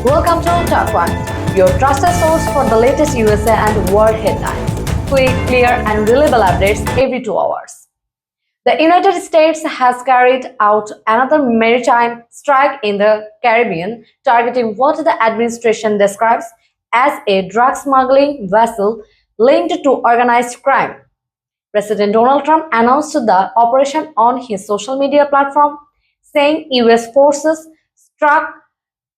Welcome to Talkpoint, your trusted source for the latest USA and world headlines. Quick, clear, and reliable updates every 2 hours. The United States has carried out another maritime strike in the Caribbean, targeting what the administration describes as a drug smuggling vessel linked to organized crime. President Donald Trump announced the operation on his social media platform, saying US forces struck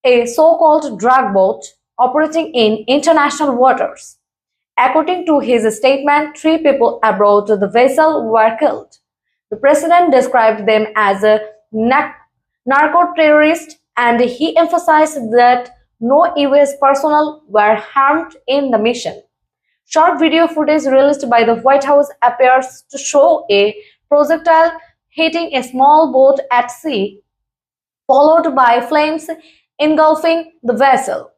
a so-called drug boat operating in international waters. According to his statement, 3 people aboard the vessel were killed. The president described them as a narco-terrorist, and he emphasized that no US personnel were harmed in the mission. Short video footage released by the White House appears to show a projectile hitting a small boat at sea, followed by flames engulfing the vessel.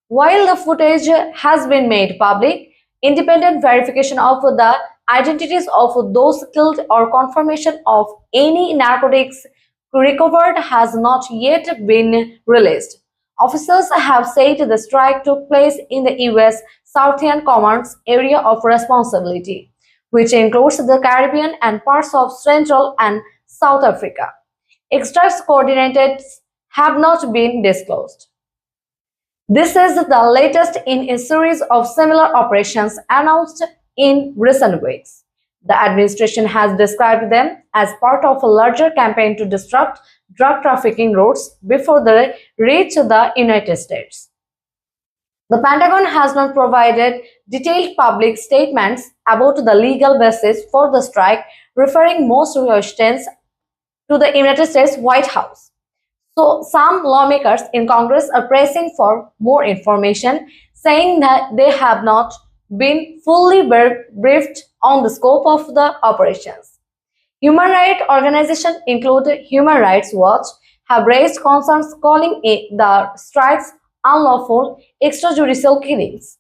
While the footage has been made public, independent verification of the identities of those killed or confirmation of any narcotics recovered has not yet been released. Officials have said the strike took place in the US Southern Command's area of responsibility, which includes the Caribbean and parts of Central and South Africa. Exact coordinates have not been disclosed. This is the latest in a series of similar operations announced in recent weeks. The administration has described them as part of a larger campaign to disrupt drug trafficking routes before they reach the United States. The Pentagon has not provided detailed public statements about the legal basis for the strike, referring most questions to the United States White House. So some lawmakers in Congress are pressing for more information, saying that they have not been fully briefed on the scope of the operations. Human rights organizations, including Human Rights Watch, have raised concerns calling the strikes unlawful extrajudicial killings.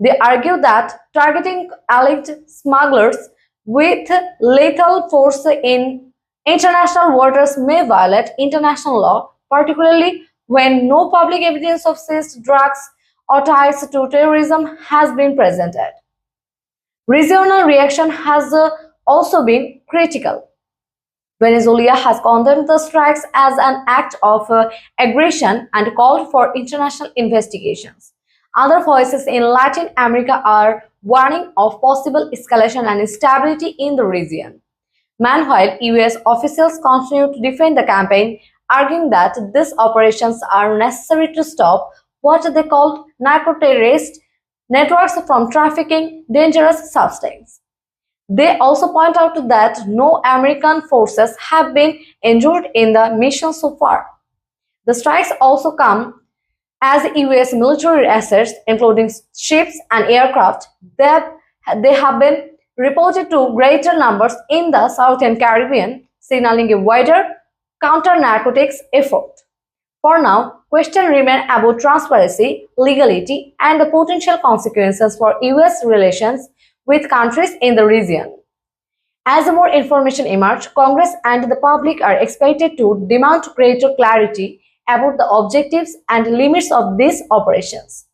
They argue that targeting alleged smugglers with lethal force in international waters may violate international law, particularly when no public evidence of seized drugs or ties to terrorism has been presented. Regional reaction has also been critical. Venezuela has condemned the strikes as an act of aggression and called for international investigations. Other voices in Latin America are warning of possible escalation and instability in the region. Meanwhile, US officials continue to defend the campaign, arguing that these operations are necessary to stop what they call narco-terrorist networks from trafficking dangerous substances. They also point out that no American forces have been injured in the mission so far. The strikes also come as US military assets, including ships and aircraft, they have been reported to greater numbers in the Southern Caribbean, signaling a wider counter-narcotics effort. For now, questions remain about transparency, legality, and the potential consequences for US relations with countries in the region. As more information emerges, Congress and the public are expected to demand greater clarity about the objectives and limits of these operations.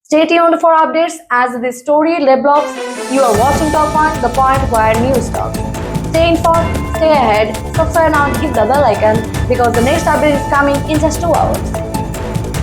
Stay tuned for updates as this story develops. You are watching Talkpoint, the point where news talks. Stay informed, stay ahead, subscribe now and hit the bell icon because the next update is coming in just 2 hours.